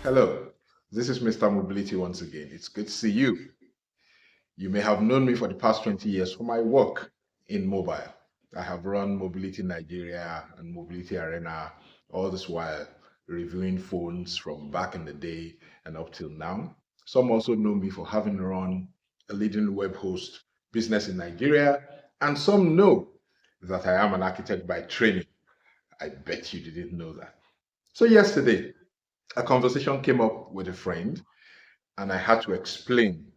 Hello, this is Mr. Mobility once again. It's good to see you. You may have known me for the past 20 years for my work in mobile. I have run Mobility Nigeria and Mobility Arena all this while reviewing phones from back in the day and up till now. Some also know me for having run a leading web host business in Nigeria, and some know that I am an architect by training. I bet you didn't know that. So, yesterday, a conversation came up with a friend and I had to explain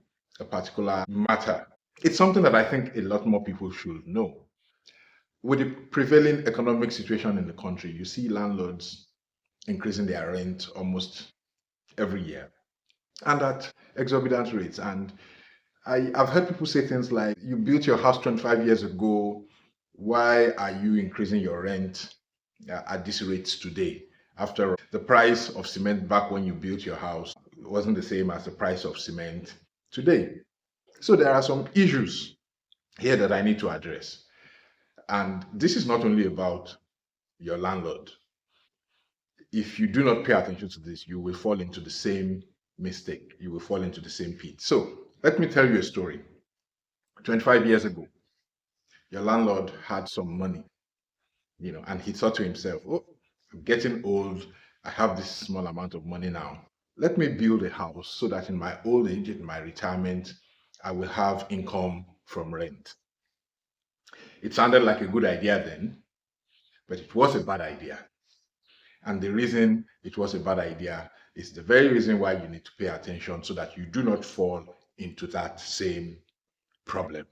a particular matter. It's something that I think a lot more people should know. With the prevailing economic situation in the country, you see landlords increasing their rent almost every year and at exorbitant rates. And I've heard people say things like, you built your house 25 years ago. Why are you increasing your rent at these rates today? After all, the price of cement back when you built your house wasn't the same as the price of cement today. So there are some issues here that I need to address. And this is not only about your landlord. If you do not pay attention to this, you will fall into the same mistake. You will fall into the same pit. So let me tell you a story. 25 years ago, your landlord had some money, and he thought to himself, oh, I'm getting old. I have this small amount of money now. Let me build a house so that in my old age, in my retirement, I will have income from rent. It sounded like a good idea then, but it was a bad idea. And the reason it was a bad idea is the very reason why you need to pay attention so that you do not fall into that same problem.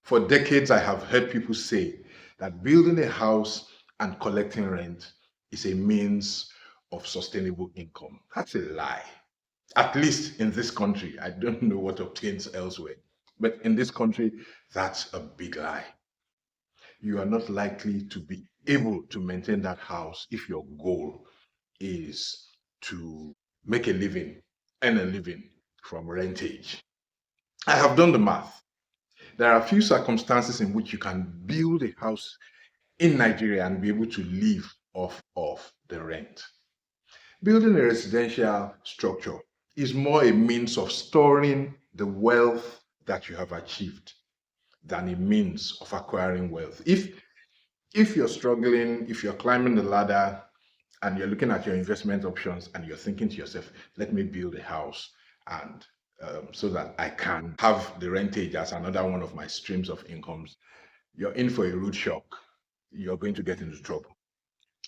For decades, I have heard people say that building a house and collecting rent is a means of sustainable income. That's a lie. At least in this country. I don't know what obtains elsewhere. But in this country, that's a big lie. You are not likely to be able to maintain that house if your goal is to make a living, earn a living from rentage. I have done the math. There are a few circumstances in which you can build a house in Nigeria and be able to live off of the rent. Building a residential structure is more a means of storing the wealth that you have achieved than a means of acquiring wealth. If you're struggling, if you're climbing the ladder and you're looking at your investment options and you're thinking to yourself, let me build a house and so that I can have the rentage as another one of my streams of incomes, you're in for a rude shock. You're going to get into trouble.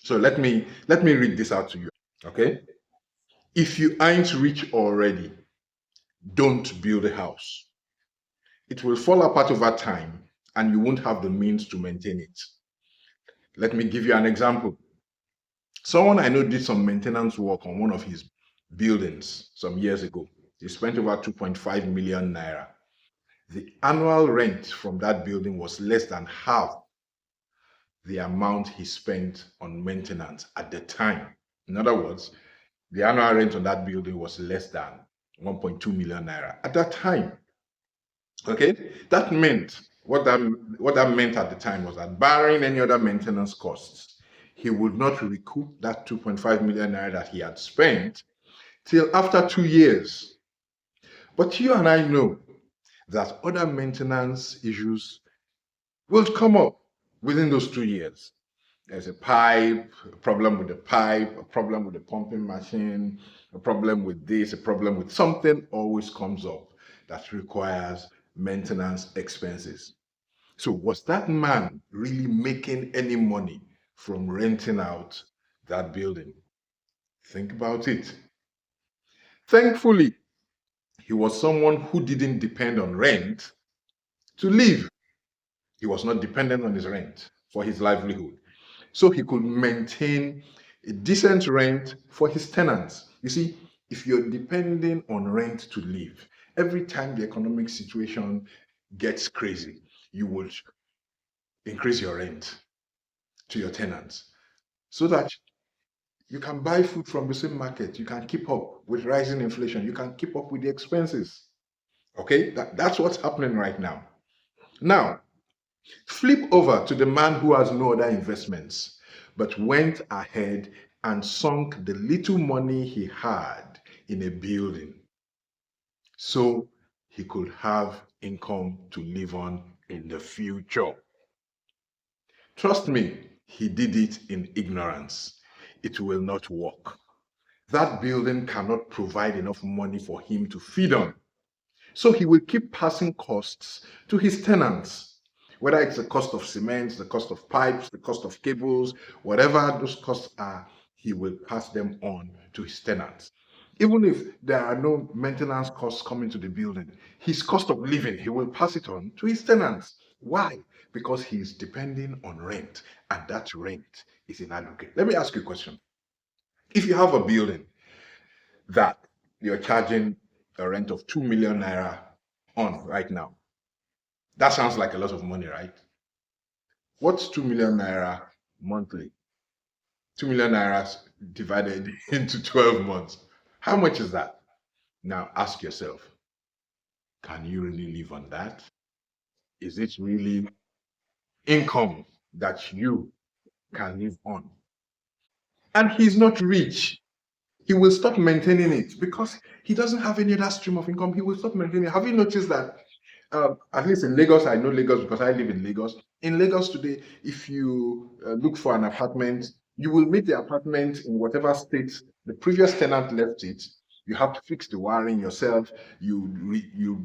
So let me read this out to you. Okay? If you aren't rich already, don't build a house. It will fall apart over time and you won't have the means to maintain it. Let me give you an example. Someone I know did some maintenance work on one of his buildings some years ago. He spent over 2.5 million naira. The annual rent from that building was less than half the amount he spent on maintenance at the time. In other words, the annual rent on that building was less than 1.2 million naira at that time. Okay, that meant what that meant at the time was that barring any other maintenance costs, he would not recoup that 2.5 million naira that he had spent till after 2 years. But you and I know that other maintenance issues will come up within those 2 years. There's a problem with the pipe, a problem with the pumping machine, a problem with this, a problem with something always comes up that requires maintenance expenses. So was that man really making any money from renting out that building? Think about it. Thankfully, he was someone who didn't depend on rent to live. He was not dependent on his rent for his livelihood. So he could maintain a decent rent for his tenants. You see, if you're depending on rent to live, every time the economic situation gets crazy, you would increase your rent to your tenants so that you can buy food from the same market. You can keep up with rising inflation. You can keep up with the expenses. Okay, that's what's happening right now. Now, flip over to the man who has no other investments but went ahead and sunk the little money he had in a building so he could have income to live on in the future. Trust me, he did it in ignorance. It will not work. That building cannot provide enough money for him to feed on. So he will keep passing costs to his tenants, whether it's the cost of cement, the cost of pipes, the cost of cables, whatever those costs are, he will pass them on to his tenants. Even if there are no maintenance costs coming to the building, his cost of living, he will pass it on to his tenants. Why? Because he is depending on rent, and that rent is inadequate. Let me ask you a question. If you have a building that you're charging a rent of 2 million naira on right now, that sounds like a lot of money, right? What's 2 million naira monthly? 2 million naira divided into 12 months. How much is that? Now ask yourself, can you really live on that? Is it really income that you can live on? And he's not rich. He will stop maintaining it because he doesn't have any other stream of income. He will stop maintaining it. Have you noticed that? At least in Lagos, I know Lagos because I live in Lagos. In Lagos today, if you look for an apartment, you will meet the apartment in whatever state the previous tenant left it. You have to fix the wiring yourself. You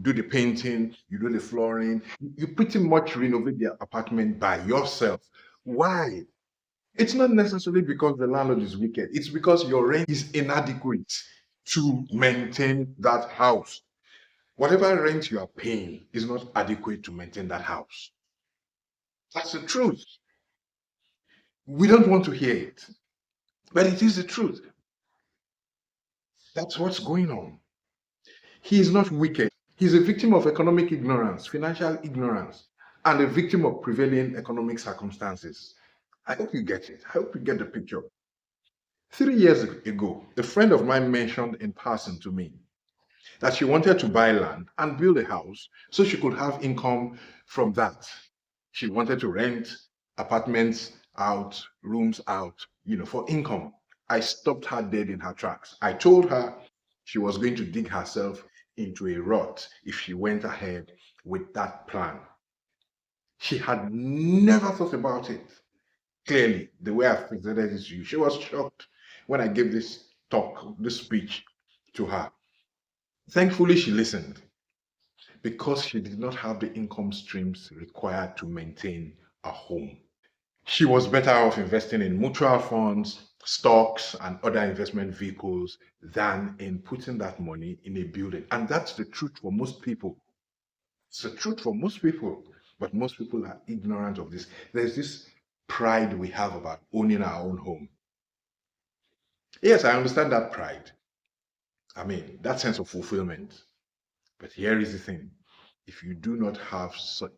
do the painting. You do the flooring. You pretty much renovate the apartment by yourself. Why? It's not necessarily because the landlord is wicked. It's because your rent is inadequate to maintain that house. Whatever rent you are paying is not adequate to maintain that house. That's the truth. We don't want to hear it, but it is the truth. That's what's going on. He is not wicked. He's a victim of economic ignorance, financial ignorance, and a victim of prevailing economic circumstances. I hope you get it. I hope you get the picture. 3 years ago, a friend of mine mentioned in passing to me that she wanted to buy land and build a house so she could have income from that. She wanted to rent apartments out, rooms out, for income. I stopped her dead in her tracks. I told her she was going to dig herself into a rut if she went ahead with that plan. She had never thought about it. Clearly, the way I presented it to you, she was shocked when I gave this talk, this speech to her. Thankfully, she listened because she did not have the income streams required to maintain a home. She was better off investing in mutual funds, stocks, and other investment vehicles than in putting that money in a building. And that's the truth for most people. It's the truth for most people, but most people are ignorant of this. There's this pride we have about owning our own home. Yes, I understand that pride. I mean, that sense of fulfillment. But here is the thing. If you do not have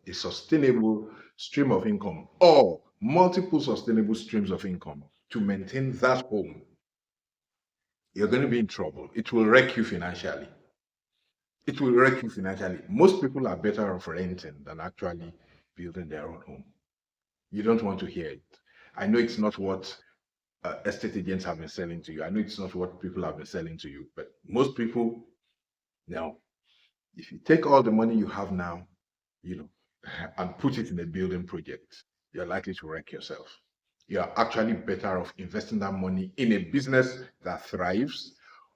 a sustainable stream of income or multiple sustainable streams of income to maintain that home, you're going to be in trouble. It will wreck you financially. It will wreck you financially. Most people are better off renting than actually building their own home. You don't want to hear it. I know it's not what estate agents have been selling to you. I know it's not what people have been selling to you, but most people, now, if you take all the money you have now, and put it in a building project, you're likely to wreck yourself. You're actually better off investing that money in a business that thrives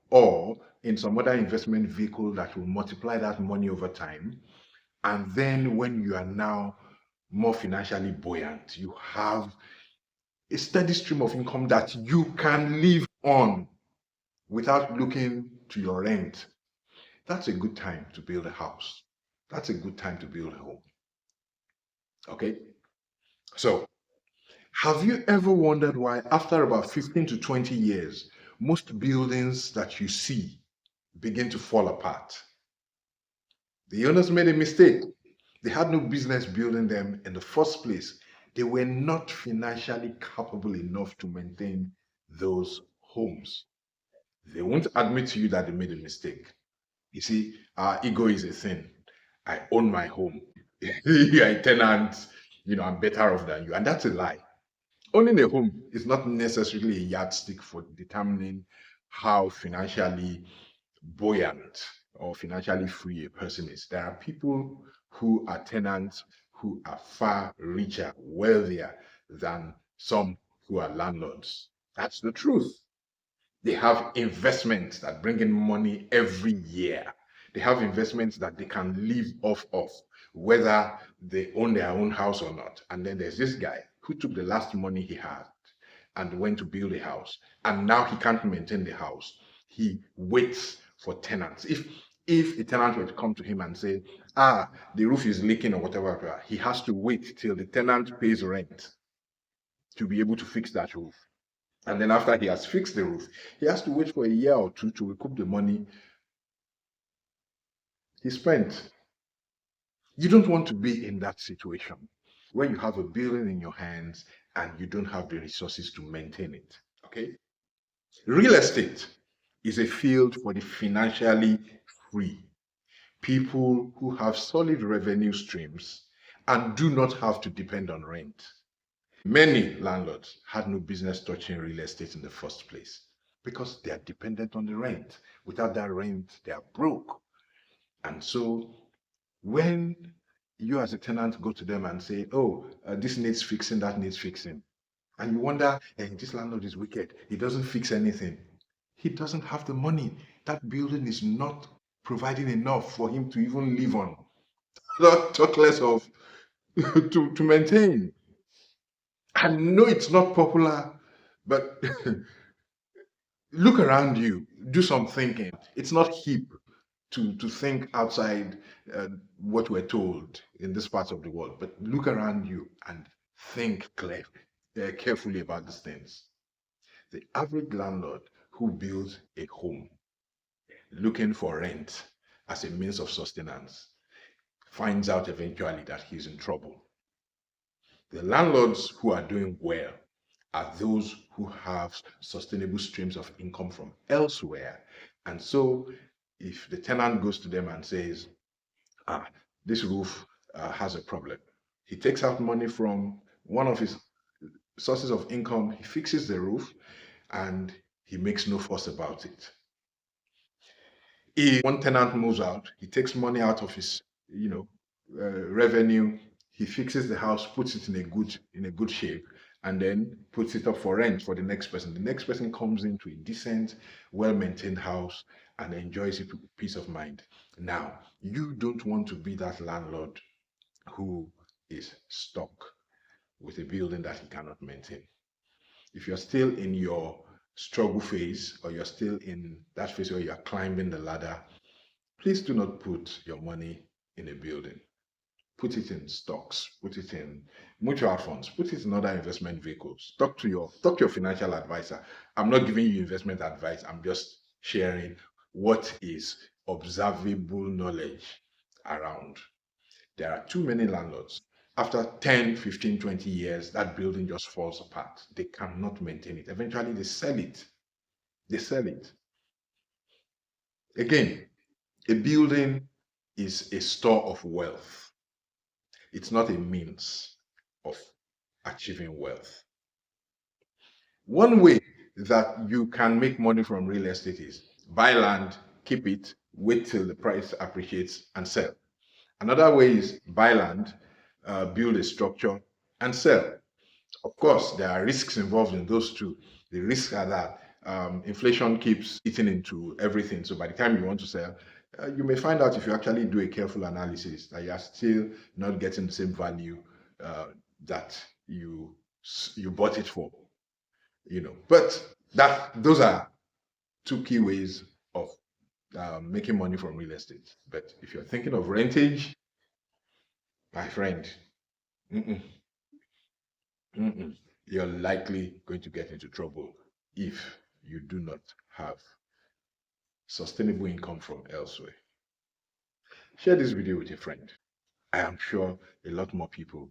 or in some other investment vehicle that will multiply that money over time. And then when you are now more financially buoyant, you have a steady stream of income that you can live on without looking to your rent. That's a good time to build a house. That's a good time to build a home. Okay? So, have you ever wondered why, after about 15 to 20 years, most buildings that you see begin to fall apart? The owners made a mistake. They had no business building them in the first place. They were not financially capable enough to maintain those homes. They won't admit to you that they made a mistake. You see, our ego is a thing. I own my home. You're a tenant, I'm better off than you. And that's a lie. owning a home is not necessarily a yardstick for determining how financially buoyant or financially free a person is. There are people who are tenants who are far richer, wealthier than some who are landlords. That's the truth. They have investments that bring in money every year. They have investments that they can live off of, whether they own their own house or not. And then there's this guy who took the last money he had and went to build a house. And now he can't maintain the house. He waits for tenants. If a tenant were to come to him and say, the roof is leaking or whatever, he has to wait till the tenant pays rent to be able to fix that roof. And then after he has fixed the roof, he has to wait for a year or two to recoup the money he spent. You don't want to be in that situation where you have a building in your hands and you don't have the resources to maintain it. Okay? Real estate is a field for the financially free. People who have solid revenue streams and do not have to depend on rent. Many landlords had no business touching real estate in the first place because they are dependent on the rent. Without that rent, they are broke. And so when you as a tenant go to them and say, this needs fixing, that needs fixing, and you wonder, hey, this landlord is wicked, he doesn't fix anything. He doesn't have the money. That building is not providing enough for him to even live on. Talk less of to maintain. I know it's not popular, but look around you, do some thinking. It's not hip to think outside what we're told in this part of the world, but look around you and think carefully about these things. The average landlord who builds a home looking for rent as a means of sustenance finds out eventually that he's in trouble. The landlords who are doing well are those who have sustainable streams of income from elsewhere. And so if the tenant goes to them and says, this roof has a problem, he takes out money from one of his sources of income, he fixes the roof, and he makes no fuss about it. If one tenant moves out, he takes money out of his, revenue, he fixes the house, puts it in a good shape, and then puts it up for rent for the next person. The next person comes into a decent, well-maintained house and enjoys it with peace of mind. Now, you don't want to be that landlord who is stuck with a building that he cannot maintain. If you're still in your struggle phase, or you're still in that phase where you're climbing the ladder, please do not put your money in a building. Put it in stocks, put it in mutual funds, put it in other investment vehicles. Talk to your financial advisor. I'm not giving you investment advice. I'm just sharing what is observable knowledge around. There are too many landlords. After 10, 15, 20 years, that building just falls apart. They cannot maintain it. Eventually, they sell it. They sell it. Again, a building is a store of wealth. It's not a means of achieving wealth. One way that you can make money from real estate is buy land, keep it, wait till the price appreciates, and sell. Another way is buy land, build a structure, and sell. Of course, there are risks involved in those two. The risks are that inflation keeps eating into everything. So by the time you want to sell, you may find out, if you actually do a careful analysis, that you are still not getting the same value that you bought it for. But those are two key ways of making money from real estate. But if you're thinking of rentage, my friend, mm-mm, mm-mm, you're likely going to get into trouble if you do not have sustainable income from elsewhere. Share this video with a friend. I am sure a lot more people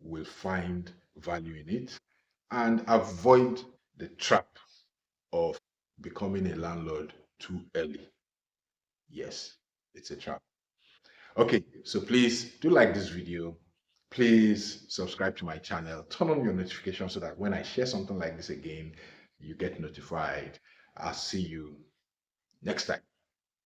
will find value in it and avoid the trap of becoming a landlord too early. Yes, it's a trap. Okay, so please do like this video, Please subscribe to my channel, turn on your notifications so that when I share something like this again, you get notified. I'll see you next time.